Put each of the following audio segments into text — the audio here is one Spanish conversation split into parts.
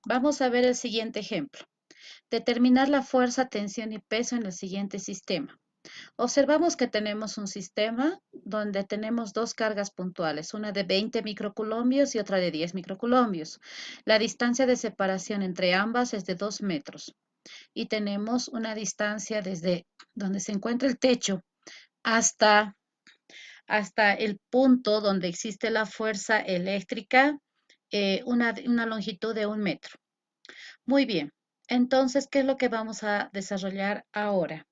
Vamos a ver el siguiente ejemplo. Determinar la fuerza, tensión y peso en el siguiente sistema. Observamos que tenemos un sistema donde tenemos dos cargas puntuales, una de 20 microcoulombios y otra de 10 microcoulombios. La distancia de separación entre ambas es de 2 metros y tenemos una distancia desde donde se encuentra el techo hasta, hasta el punto donde existe la fuerza eléctrica, una longitud de 1 metro. Muy bien. Entonces, ¿qué es lo que vamos a desarrollar ahora?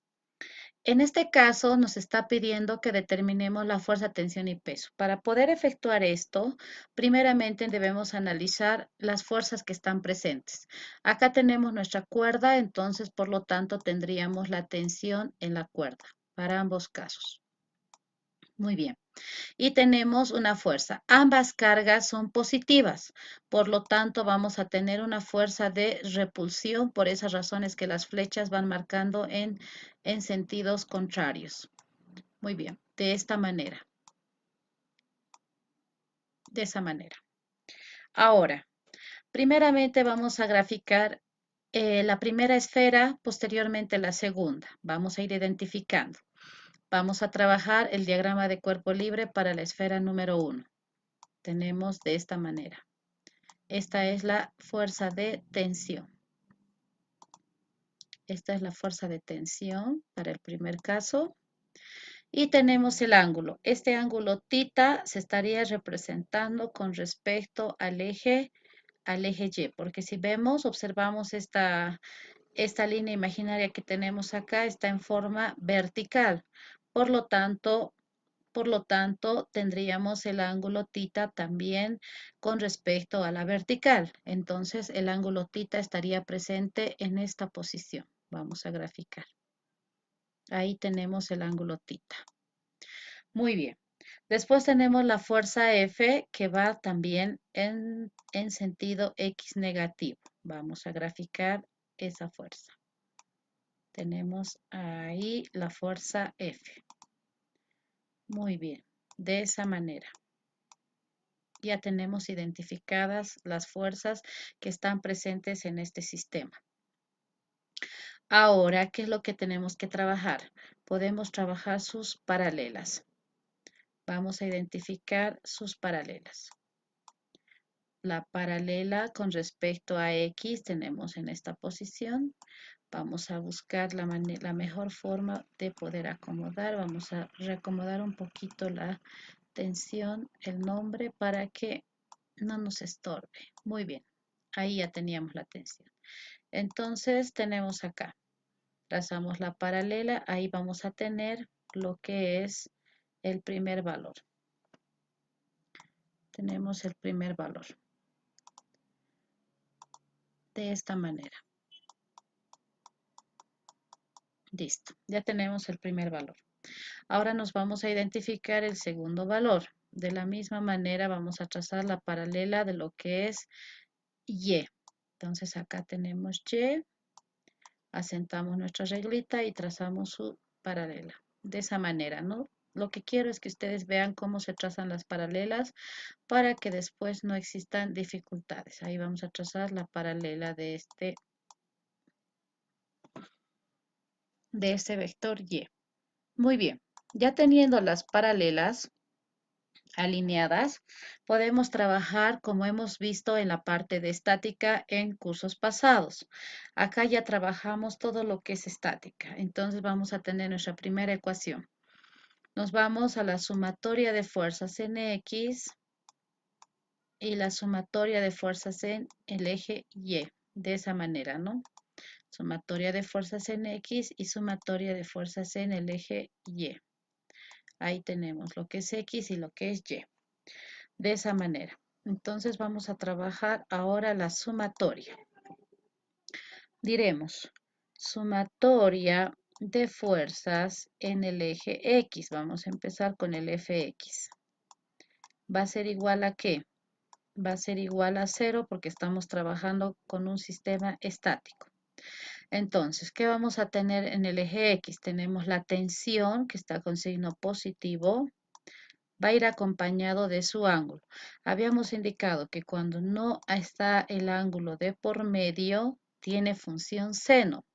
En este caso, nos está pidiendo que determinemos la fuerza, tensión y peso. Para poder efectuar esto, primeramente debemos analizar las fuerzas que están presentes. Acá tenemos nuestra cuerda, entonces, por lo tanto, tendríamos la tensión en la cuerda para ambos casos. Muy bien. Y tenemos una fuerza. Ambas cargas son positivas, por lo tanto vamos a tener una fuerza de repulsión, por esas razones que las flechas van marcando en sentidos contrarios. Muy bien, de esta manera. De esa manera. Ahora, primeramente vamos a graficar la primera esfera, posteriormente la segunda. Vamos a ir identificando. Vamos a trabajar el diagrama de cuerpo libre para la esfera número 1. Tenemos de esta manera. Esta es la fuerza de tensión. Esta es la fuerza de tensión para el primer caso. Y tenemos el ángulo. Este ángulo θ se estaría representando con respecto al eje Y, porque si vemos, observamos esta línea imaginaria que tenemos acá, está en forma vertical. Por lo tanto, tendríamos el ángulo θ también con respecto a la vertical. Entonces, el ángulo θ estaría presente en esta posición. Vamos a graficar. Ahí tenemos el ángulo θ. Muy bien. Después tenemos la fuerza F que va también en sentido X negativo. Vamos a graficar esa fuerza. Tenemos ahí la fuerza F. Muy bien, de esa manera. Ya tenemos identificadas las fuerzas que están presentes en este sistema. Ahora, ¿qué es lo que tenemos que trabajar? Podemos trabajar sus paralelas. Vamos a identificar sus paralelas. La paralela con respecto a X tenemos en esta posición. Vamos a buscar la mejor forma de poder acomodar. Vamos a reacomodar un poquito la tensión, el nombre, para que no nos estorbe. Muy bien, ahí ya teníamos la tensión. Entonces tenemos acá, trazamos la paralela, ahí vamos a tener lo que es el primer valor. Tenemos el primer valor. De esta manera. Listo, ya tenemos el primer valor. Ahora nos vamos a identificar el segundo valor. De la misma manera vamos a trazar la paralela de lo que es Y. Entonces acá tenemos Y, asentamos nuestra reglita y trazamos su paralela. De esa manera, ¿no? Lo que quiero es que ustedes vean cómo se trazan las paralelas para que después no existan dificultades. Ahí vamos a trazar la paralela de este vector Y. Muy bien, ya teniendo las paralelas alineadas, podemos trabajar como hemos visto en la parte de estática en cursos pasados. Acá ya trabajamos todo lo que es estática. Entonces vamos a tener nuestra primera ecuación. Nos vamos a la sumatoria de fuerzas en X y la sumatoria de fuerzas en el eje Y. De esa manera, ¿no? Sumatoria de fuerzas en X y sumatoria de fuerzas en el eje Y. Ahí tenemos lo que es X y lo que es Y. De esa manera. Entonces vamos a trabajar ahora la sumatoria. Diremos sumatoria de fuerzas en el eje X. Vamos a empezar con el Fx. ¿Va a ser igual a qué? Va a ser igual a 0 porque estamos trabajando con un sistema estático. Entonces, ¿qué vamos a tener en el eje X? Tenemos la tensión que está con signo positivo va a ir acompañado de su ángulo. Habíamos indicado que cuando no está el ángulo de por medio, tiene función seno.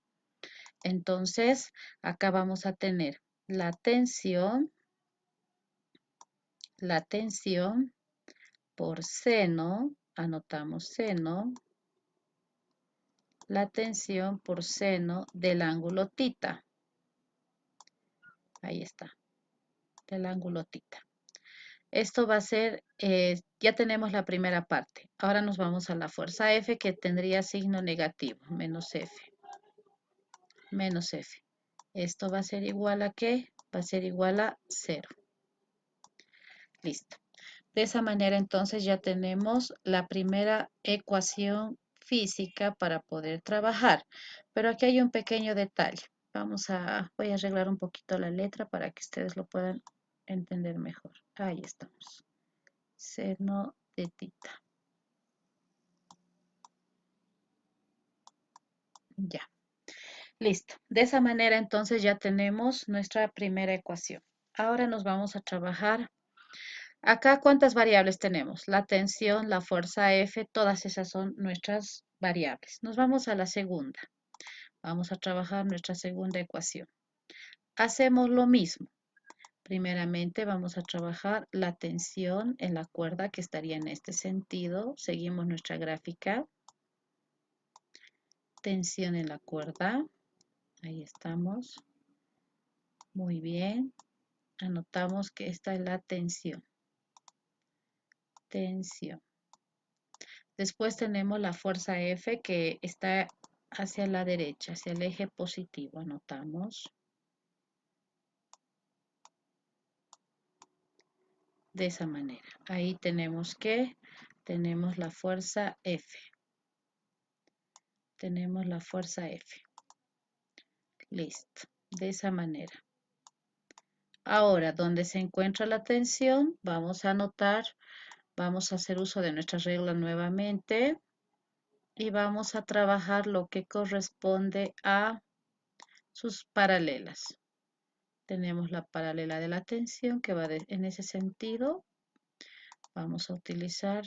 Entonces, acá vamos a tener la tensión por seno, anotamos seno, la tensión por seno del ángulo tita. Ahí está, del ángulo tita. Esto va a ser, ya tenemos la primera parte. Ahora nos vamos a la fuerza F que tendría signo negativo, menos F. Menos F. Esto va a ser igual a ¿qué? Va a ser igual a 0. Listo. De esa manera entonces ya tenemos la primera ecuación física para poder trabajar. Pero aquí hay un pequeño detalle. Voy a arreglar un poquito la letra para que ustedes lo puedan entender mejor. Ahí estamos. Seno de tita. Ya. Listo. De esa manera entonces ya tenemos nuestra primera ecuación. Ahora nos vamos a trabajar. Acá, ¿cuántas variables tenemos? La tensión, la fuerza F, todas esas son nuestras variables. Nos vamos a la segunda. Vamos a trabajar nuestra segunda ecuación. Hacemos lo mismo. Primeramente vamos a trabajar la tensión en la cuerda que estaría en este sentido. Seguimos nuestra gráfica. Tensión en la cuerda. Ahí estamos. Muy bien. Anotamos que esta es la tensión. Tensión. Después tenemos la fuerza F que está hacia la derecha, hacia el eje positivo. Anotamos. De esa manera. Ahí tenemos la fuerza F. Tenemos la fuerza F. Listo. De esa manera. Ahora, donde se encuentra la tensión, vamos a anotar, vamos a hacer uso de nuestra regla nuevamente y vamos a trabajar lo que corresponde a sus paralelas. Tenemos la paralela de la tensión que va en ese sentido. Vamos a utilizar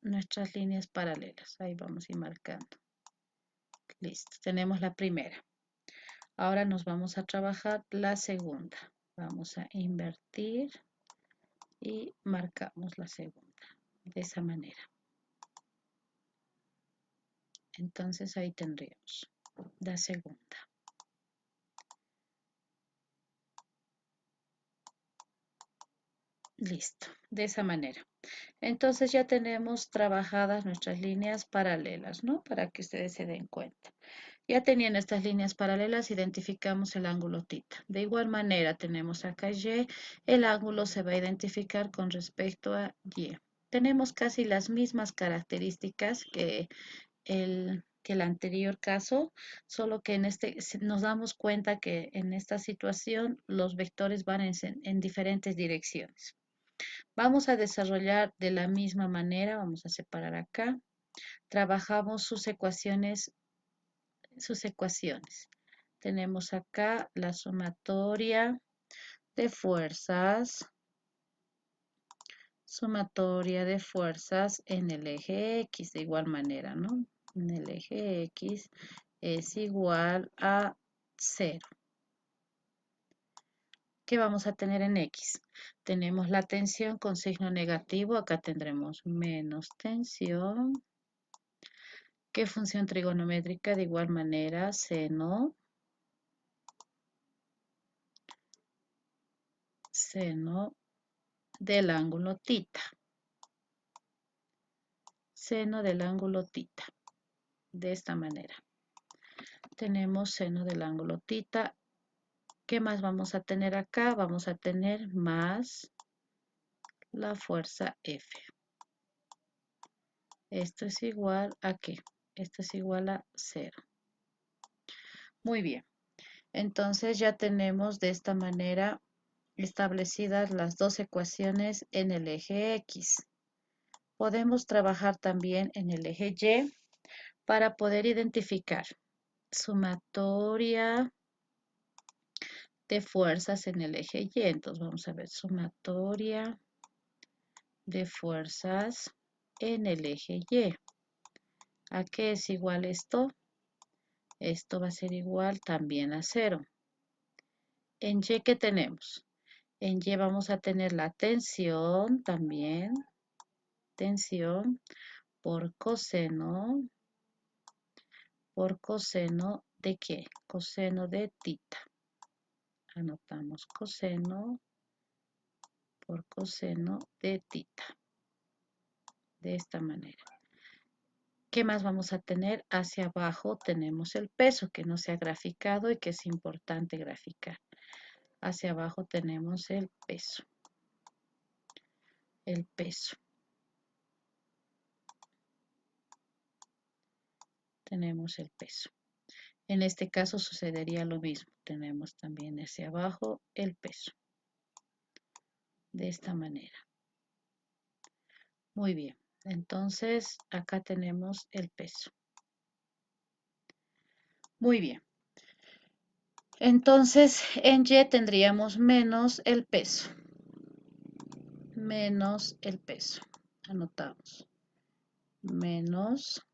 nuestras líneas paralelas. Ahí vamos a ir marcando. Listo, tenemos la primera. Ahora nos vamos a trabajar la segunda. Vamos a invertir y marcamos la segunda. De esa manera. Entonces ahí tendríamos la segunda. Listo, de esa manera. Entonces ya tenemos trabajadas nuestras líneas paralelas, ¿no? Para que ustedes se den cuenta. Ya teniendo estas líneas paralelas, identificamos el ángulo tita. De igual manera, tenemos acá Y, el ángulo se va a identificar con respecto a Y. Tenemos casi las mismas características que el anterior caso, solo que en este nos damos cuenta que en esta situación los vectores van en diferentes direcciones. Vamos a desarrollar de la misma manera, vamos a separar acá, trabajamos sus ecuaciones. Tenemos acá la sumatoria de fuerzas, en el eje X de igual manera, ¿no? En el eje X es igual a 0. ¿Qué vamos a tener en X? Tenemos la tensión con signo negativo, acá tendremos menos tensión. ¿Qué función trigonométrica? De igual manera, seno del ángulo tita. Seno del ángulo tita. De esta manera. Tenemos seno del ángulo tita. ¿Qué más vamos a tener acá? Vamos a tener más la fuerza F. Esto es igual a ¿qué? Esto es igual a 0. Muy bien. Entonces ya tenemos de esta manera establecidas las dos ecuaciones en el eje X. Podemos trabajar también en el eje Y para poder identificar sumatoria de fuerzas en el eje Y. Entonces vamos a ver sumatoria de fuerzas en el eje Y. ¿A qué es igual esto? Esto va a ser igual también a 0. En Y, ¿qué tenemos? En Y vamos a tener la tensión también. Tensión por coseno. ¿Por coseno de qué? Coseno de tita. Anotamos coseno por coseno de tita. De esta manera. ¿Qué más vamos a tener? Hacia abajo tenemos el peso que no se ha graficado y que es importante graficar. Hacia abajo tenemos el peso. El peso. Tenemos el peso. En este caso sucedería lo mismo. Tenemos también hacia abajo el peso. De esta manera. Muy bien. Entonces, acá tenemos el peso. Muy bien. Entonces, en Y tendríamos menos el peso. Menos el peso. Anotamos. Menos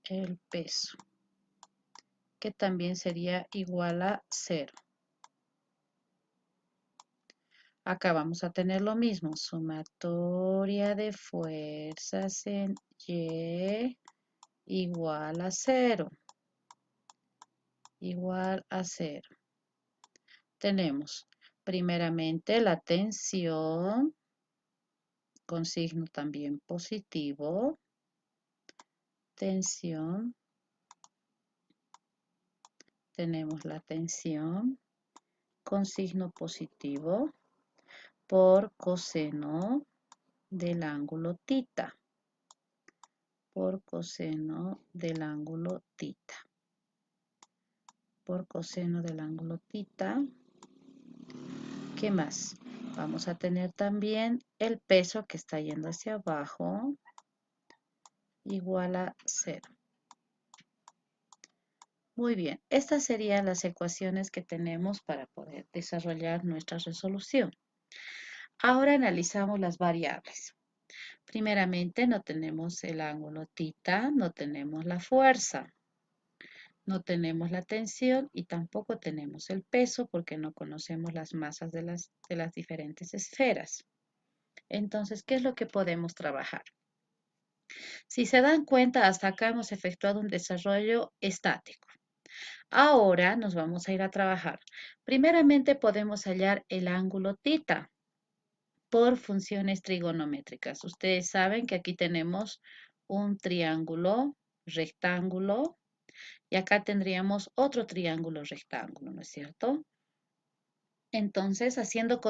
el peso. Que también sería igual a 0. Acá vamos a tener lo mismo. Sumatoria de fuerzas en Y igual a 0. Igual a 0. Tenemos primeramente la tensión con signo también positivo. Tensión. Tenemos la tensión con signo positivo por coseno del ángulo tita. Por coseno del ángulo tita. Por coseno del ángulo tita. ¿Qué más? Vamos a tener también el peso que está yendo hacia abajo igual a 0. Muy bien, estas serían las ecuaciones que tenemos para poder desarrollar nuestra resolución. Ahora analizamos las variables. Primeramente no tenemos el ángulo tita, no tenemos la fuerza. No tenemos la tensión y tampoco tenemos el peso porque no conocemos las masas de las diferentes esferas. Entonces, ¿qué es lo que podemos trabajar? Si se dan cuenta, hasta acá hemos efectuado un desarrollo estático. Ahora nos vamos a ir a trabajar. Primeramente podemos hallar el ángulo tita por funciones trigonométricas. Ustedes saben que aquí tenemos un triángulo rectángulo. Y acá tendríamos otro triángulo rectángulo, ¿no es cierto? Entonces, haciendo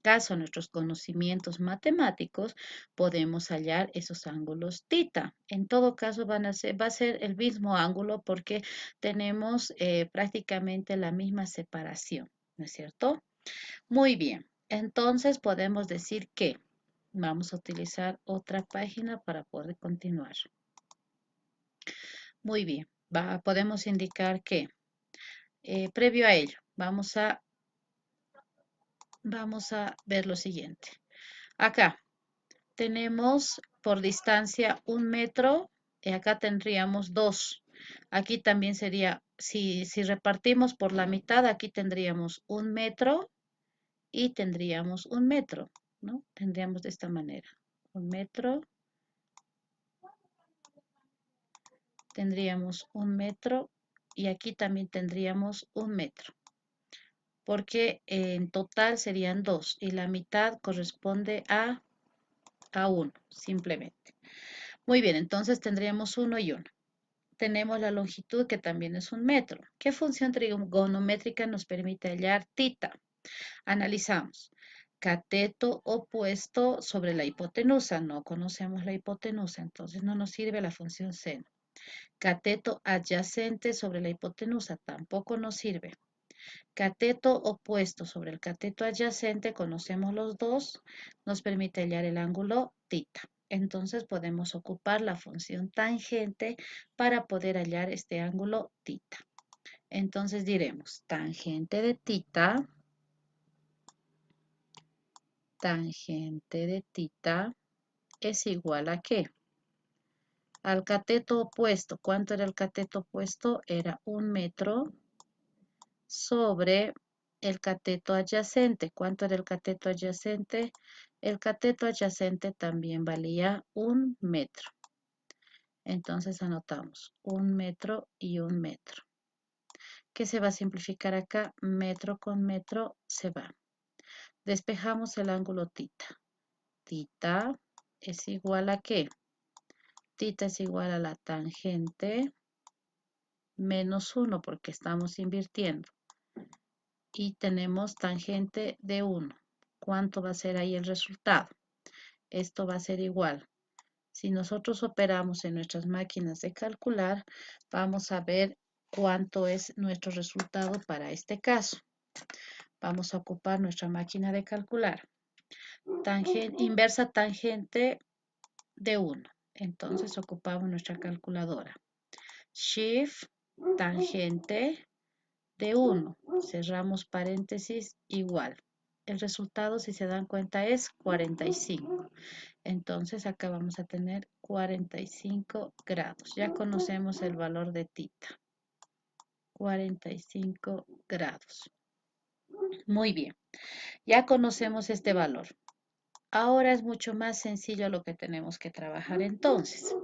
caso a nuestros conocimientos matemáticos, podemos hallar esos ángulos tita. En todo caso, va a ser el mismo ángulo porque tenemos prácticamente la misma separación, ¿no es cierto? Muy bien. Entonces, podemos decir que vamos a utilizar otra página para poder continuar. Muy bien, podemos indicar que previo a ello, vamos a ver lo siguiente. Acá tenemos por distancia 1 metro y acá tendríamos 2. Aquí también sería, si repartimos por la mitad, aquí tendríamos 1 metro y tendríamos 1 metro, ¿no? Tendríamos de esta manera. 1 metro. Tendríamos 1 metro y aquí también tendríamos 1 metro. Porque en total serían 2 y la mitad corresponde a 1, simplemente. Muy bien, entonces tendríamos 1 y 1. Tenemos la longitud que también es 1 metro. ¿Qué función trigonométrica nos permite hallar tita? Analizamos. Cateto opuesto sobre la hipotenusa. No conocemos la hipotenusa, entonces no nos sirve la función seno. Cateto adyacente sobre la hipotenusa. Tampoco nos sirve. Cateto opuesto sobre el cateto adyacente, conocemos los dos, nos permite hallar el ángulo tita. Entonces podemos ocupar la función tangente para poder hallar este ángulo tita. Entonces diremos tangente de tita es igual a ¿qué? Al cateto opuesto. ¿Cuánto era el cateto opuesto? Era 1 metro sobre el cateto adyacente. ¿Cuánto era el cateto adyacente? El cateto adyacente también valía 1 metro. Entonces anotamos 1 metro y 1 metro. ¿Qué se va a simplificar acá? Metro con metro se va. Despejamos el ángulo tita. Tita es igual a ¿qué? Tita es igual a la tangente menos 1 porque estamos invirtiendo. Y tenemos tangente de 1. ¿Cuánto va a ser ahí el resultado? Esto va a ser igual. Si nosotros operamos en nuestras máquinas de calcular, vamos a ver cuánto es nuestro resultado para este caso. Vamos a ocupar nuestra máquina de calcular. Inversa tangente de 1. Entonces ocupamos nuestra calculadora. Shift tangente de 1. Cerramos paréntesis igual. El resultado, si se dan cuenta, es 45. Entonces acá vamos a tener 45 grados. Ya conocemos el valor de tita. 45 grados. Muy bien. Ya conocemos este valor. Ahora es mucho más sencillo lo que tenemos que trabajar entonces.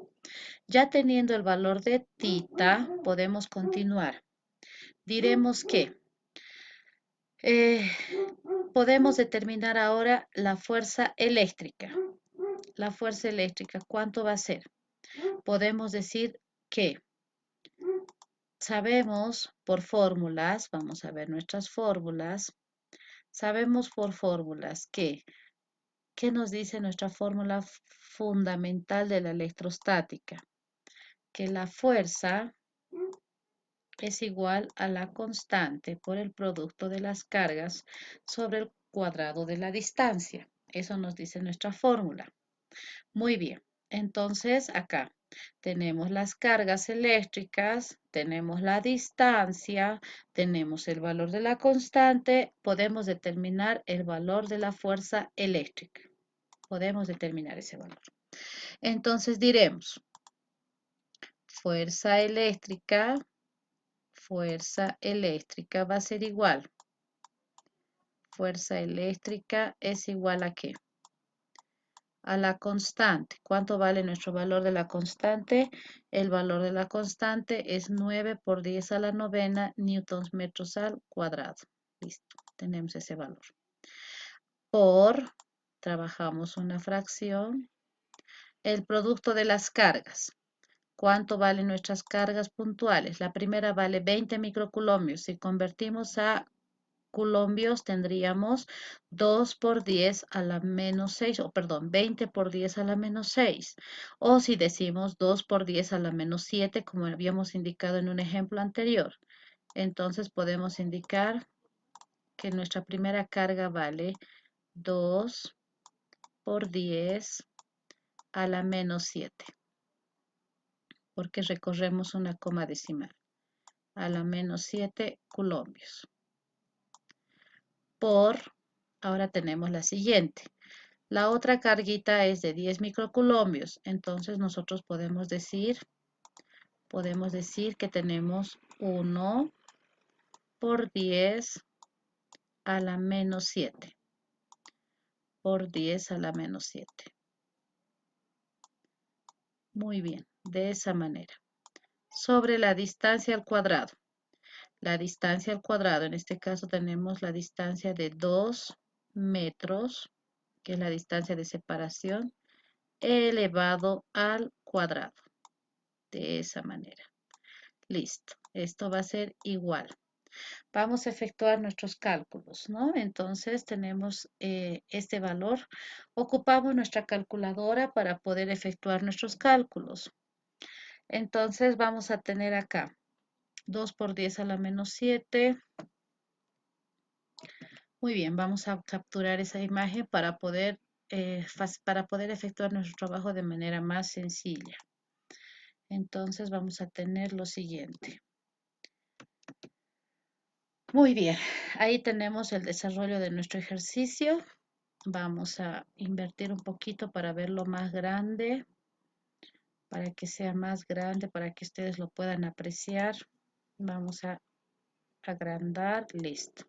Ya teniendo el valor de tita, podemos continuar. Diremos que podemos determinar ahora la fuerza eléctrica. La fuerza eléctrica, ¿cuánto va a ser? Podemos decir que sabemos por fórmulas, vamos a ver nuestras fórmulas, sabemos por fórmulas que, ¿qué nos dice nuestra fórmula fundamental de la electrostática? Que la fuerza es igual a la constante por el producto de las cargas sobre el cuadrado de la distancia. Eso nos dice nuestra fórmula. Muy bien, entonces acá tenemos las cargas eléctricas, tenemos la distancia, tenemos el valor de la constante, podemos determinar el valor de la fuerza eléctrica. Podemos determinar ese valor. Entonces diremos, fuerza eléctrica va a ser igual. Fuerza eléctrica es igual a ¿qué? A la constante. ¿Cuánto vale nuestro valor de la constante? El valor de la constante es 9 por 10 a la novena newtons metros al cuadrado. Listo, tenemos ese valor. Trabajamos una fracción, el producto de las cargas. ¿Cuánto valen nuestras cargas puntuales? La primera vale 20 microcoulombios. Si convertimos a colombios tendríamos 2 por 10 a la menos 6, o perdón, 20 por 10 a la menos 6. O si decimos 2 por 10 a la menos 7, como habíamos indicado en un ejemplo anterior. Entonces podemos indicar que nuestra primera carga vale 2 por 10 a la menos 7, porque recorremos una coma decimal, a la menos 7 colombios. Ahora tenemos la siguiente. La otra carguita es de 10 microcoulombios. Entonces nosotros podemos decir que tenemos 1 por 10 a la menos 7. Por 10 a la menos 7. Muy bien, de esa manera. Sobre la distancia al cuadrado. La distancia al cuadrado, en este caso tenemos la distancia de 2 metros, que es la distancia de separación, elevado al cuadrado. De esa manera. Listo. Esto va a ser igual. Vamos a efectuar nuestros cálculos, ¿no? Entonces tenemos este valor. Ocupamos nuestra calculadora para poder efectuar nuestros cálculos. Entonces vamos a tener acá 2 por 10 a la menos 7. Muy bien, vamos a capturar esa imagen para poder efectuar nuestro trabajo de manera más sencilla. Entonces vamos a tener lo siguiente. Muy bien, ahí tenemos el desarrollo de nuestro ejercicio. Vamos a invertir un poquito para verlo más grande, para que sea más grande, para que ustedes lo puedan apreciar. Vamos a agrandar, listo.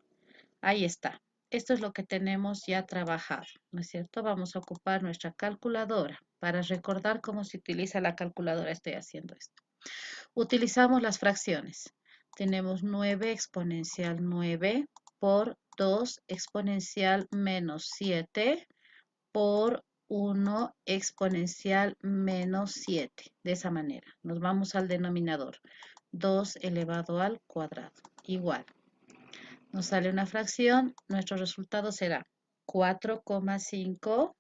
Ahí está. Esto es lo que tenemos ya trabajado, ¿no es cierto? Vamos a ocupar nuestra calculadora. Para recordar cómo se utiliza la calculadora, estoy haciendo esto. Utilizamos las fracciones. Tenemos 9 exponencial 9 por 2 exponencial menos 7 por 1 exponencial menos 7. De esa manera, nos vamos al denominador. 2 elevado al cuadrado. Igual. Nos sale una fracción. Nuestro resultado será 4,5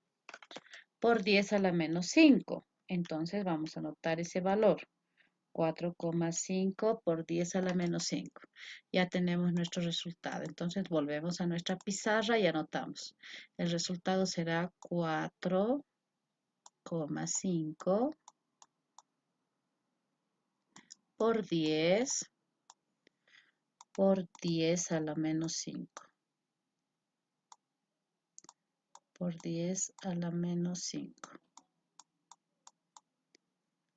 por 10 a la menos 5. Entonces vamos a anotar ese valor. 4,5 por 10 a la menos 5. Ya tenemos nuestro resultado. Entonces volvemos a nuestra pizarra y anotamos. El resultado será 4,5 por 10 a la menos 5. Por 10 a la menos 5.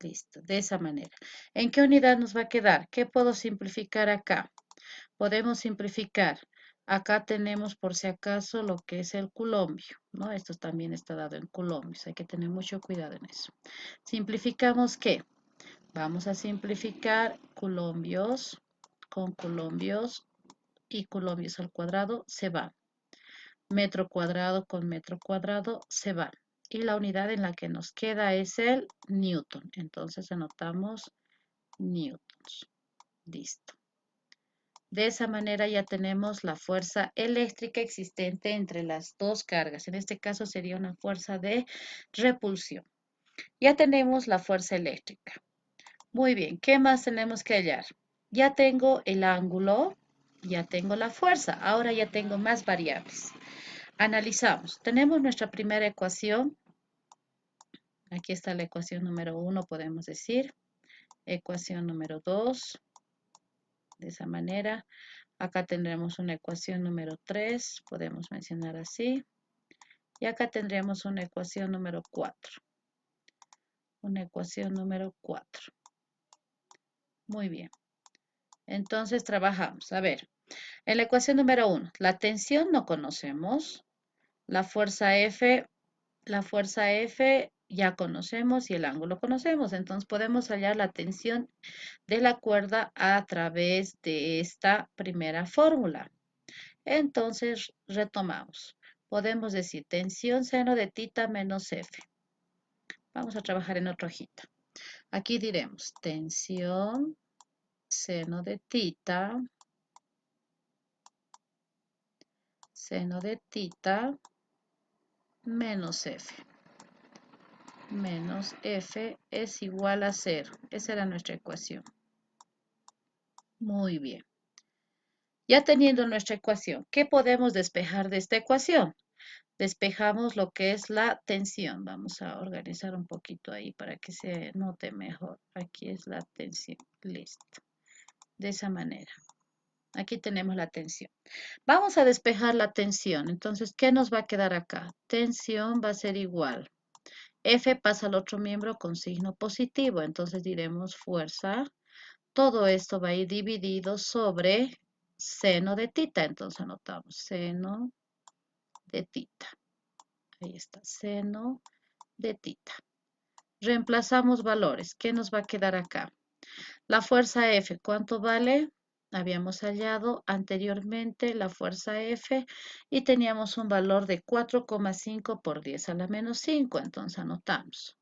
Listo, de esa manera. ¿En qué unidad nos va a quedar? ¿Qué puedo simplificar acá? Podemos simplificar. Acá tenemos por si acaso lo que es el culombio, ¿no? Esto también está dado en colombios. Hay que tener mucho cuidado en eso. Simplificamos ¿qué? Vamos a simplificar colombios con colombios y colombios al cuadrado se van. Metro cuadrado con metro cuadrado se van. Y la unidad en la que nos queda es el newton. Entonces anotamos newtons. Listo. De esa manera ya tenemos la fuerza eléctrica existente entre las dos cargas. En este caso sería una fuerza de repulsión. Ya tenemos la fuerza eléctrica. Muy bien, ¿qué más tenemos que hallar? Ya tengo el ángulo, ya tengo la fuerza. Ahora ya tengo más variables. Analizamos. Tenemos nuestra primera ecuación. Aquí está la ecuación número 1, podemos decir. Ecuación número 2. De esa manera. Acá tendremos una ecuación número 3, podemos mencionar así. Y acá tendríamos una ecuación número 4. Una ecuación número 4. Muy bien. Entonces trabajamos. A ver, en la ecuación número 1, la tensión no conocemos. La fuerza F ya conocemos y el ángulo conocemos. Entonces podemos hallar la tensión de la cuerda a través de esta primera fórmula. Entonces, retomamos. Podemos decir tensión seno de tita menos F. Vamos a trabajar en otra hojita. Aquí diremos tensión seno de tita menos F. Menos F es igual a 0. Esa era nuestra ecuación. Muy bien. Ya teniendo nuestra ecuación, ¿qué podemos despejar de esta ecuación? Despejamos lo que es la tensión. Vamos a organizar un poquito ahí para que se note mejor. Aquí es la tensión. Listo. De esa manera. Aquí tenemos la tensión. Vamos a despejar la tensión. Entonces, ¿qué nos va a quedar acá? Tensión va a ser igual. F pasa al otro miembro con signo positivo. Entonces diremos fuerza. Todo esto va a ir dividido sobre seno de tita. Entonces anotamos seno de tita. Ahí está, seno de tita. Reemplazamos valores. ¿Qué nos va a quedar acá? La fuerza F, ¿cuánto vale? Habíamos hallado anteriormente la fuerza F y teníamos un valor de 4,5 por 10 a la menos 5. Entonces anotamos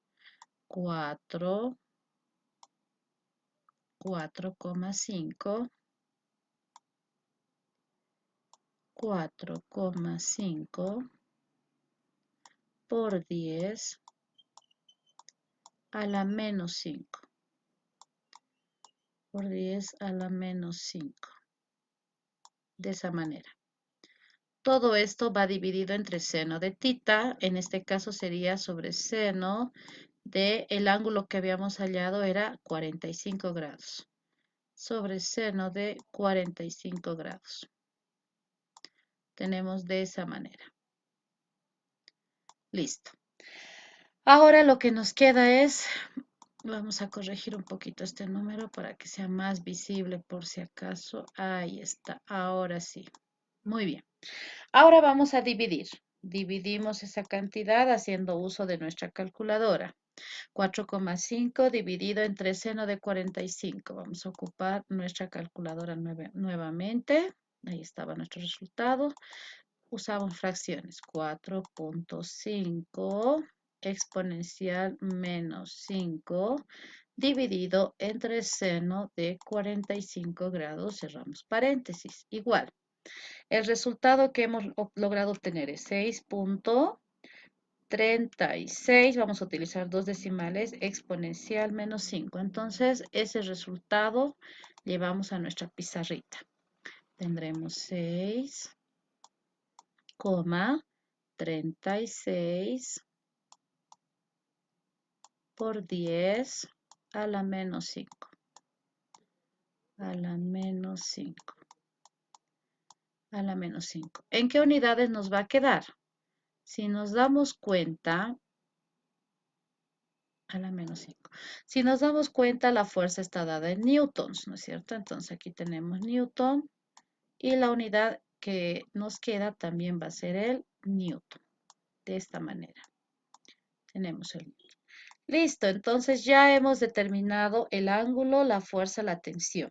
4,5 por 10 a la menos 5. Por 10 a la menos 5. De esa manera. Todo esto va dividido entre seno de tita. En este caso sería sobre seno de el ángulo que habíamos hallado era 45 grados. sobre seno de 45 grados. Tenemos de esa manera. Listo. Ahora lo que nos queda es, vamos a corregir un poquito este número para que sea más visible por si acaso. Ahí está, ahora sí. Muy bien. Ahora vamos a dividir. Dividimos esa cantidad haciendo uso de nuestra calculadora. 4,5 dividido entre seno de 45. Vamos a ocupar nuestra calculadora nuevamente. Ahí estaba nuestro resultado. Usamos fracciones. 4,5 exponencial menos 5 dividido entre seno de 45 grados. Cerramos paréntesis. Igual. El resultado que hemos logrado obtener es 6,36. Vamos a utilizar dos decimales, exponencial menos 5. Entonces, ese resultado llevamos a nuestra pizarrita. Tendremos 6,36 por 10 a la menos 5. A la menos 5. A la menos 5. ¿En qué unidades nos va a quedar? Si nos damos cuenta, a la menos 5. Si nos damos cuenta, la fuerza está dada en newtons, ¿no es cierto? Entonces aquí tenemos newton y la unidad que nos queda también va a ser el newton. De esta manera. Tenemos el newton. Listo, entonces ya hemos determinado el ángulo, la fuerza, la tensión.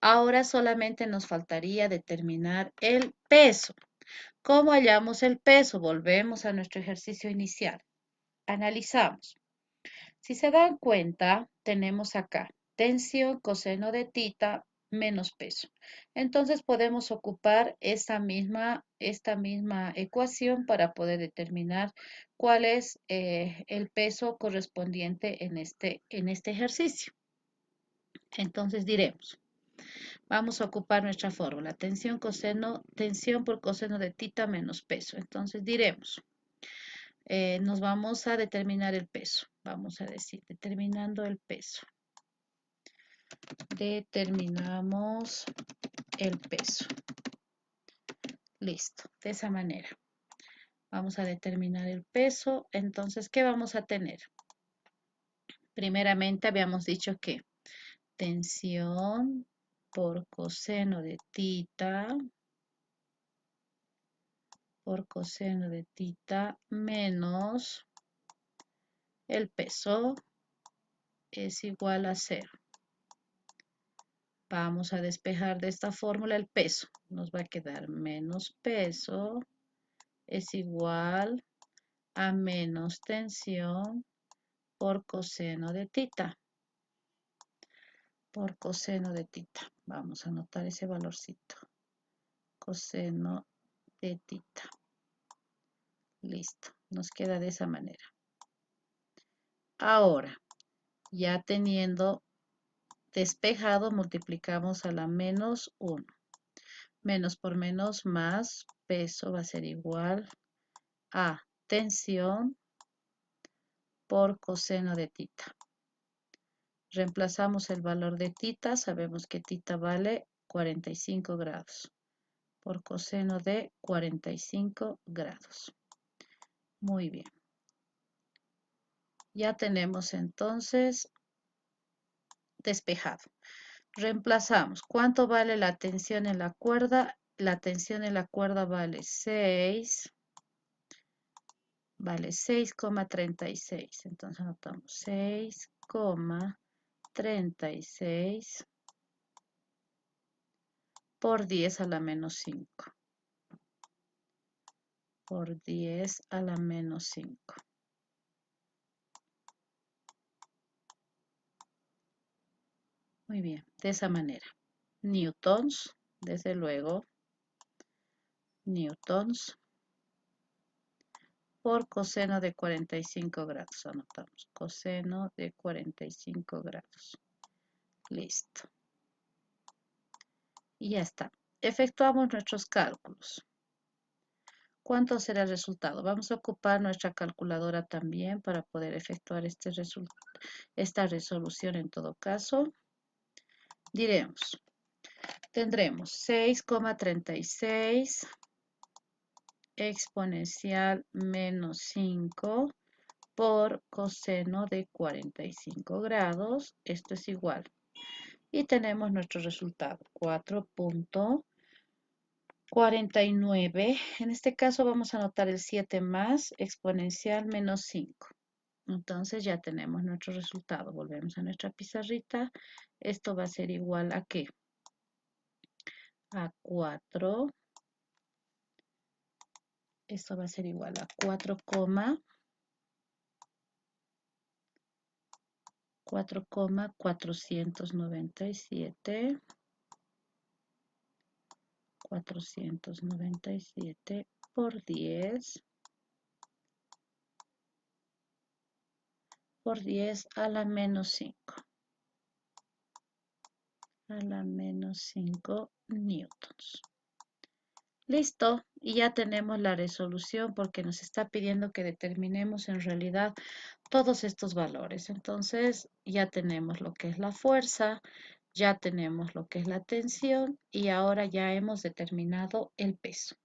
Ahora solamente nos faltaría determinar el peso. ¿Cómo hallamos el peso? Volvemos a nuestro ejercicio inicial. Analizamos. Si se dan cuenta, tenemos acá tensión coseno de tita menos peso. Entonces podemos ocupar esta misma ecuación para poder determinar cuál es el peso correspondiente en este ejercicio. Entonces diremos, vamos a ocupar nuestra fórmula, tensión por coseno de tita menos peso. Entonces diremos, nos vamos a determinar el peso. Vamos a decir, determinando el peso. Determinamos el peso. Listo, de esa manera. Vamos a determinar el peso. Entonces, ¿qué vamos a tener? Primeramente habíamos dicho que tensión por coseno de tita menos el peso es igual a 0. Vamos a despejar de esta fórmula el peso. Nos va a quedar menos peso es igual a menos tensión por coseno de tita. Por coseno de tita. Vamos a anotar ese valorcito. Coseno de tita. Listo. Nos queda de esa manera. Ahora, ya teniendo despejado, multiplicamos a la menos 1. Menos por menos más peso va a ser igual a tensión por coseno de tita. Reemplazamos el valor de tita, sabemos que tita vale 45 grados por coseno de 45 grados. Muy bien. Ya tenemos entonces despejado. Reemplazamos. ¿Cuánto vale la tensión en la cuerda? La tensión en la cuerda vale 6. Vale 6,36. Entonces anotamos 6,36 por 10 a la menos 5. Por 10 a la menos 5. Muy bien, de esa manera. Newtons, desde luego. Newtons por coseno de 45 grados. Anotamos coseno de 45 grados. Listo. Y ya está. Efectuamos nuestros cálculos. ¿Cuánto será el resultado? Vamos a ocupar nuestra calculadora también para poder efectuar esta resolución en todo caso. diremos, tendremos 6,36 exponencial menos 5 por coseno de 45 grados. Esto es igual. Y tenemos nuestro resultado, 4,49. En este caso vamos a anotar el 7 más exponencial menos 5. Entonces ya tenemos nuestro resultado. Volvemos a nuestra pizarrita. Esto va a ser igual a ¿qué? A 4. Esto va a ser igual a 4,497 por 10 a la menos 5. A la menos 5 newtons. Listo, y ya tenemos la resolución porque nos está pidiendo que determinemos en realidad todos estos valores. Entonces ya tenemos lo que es la fuerza, ya tenemos lo que es la tensión y ahora ya hemos determinado el peso.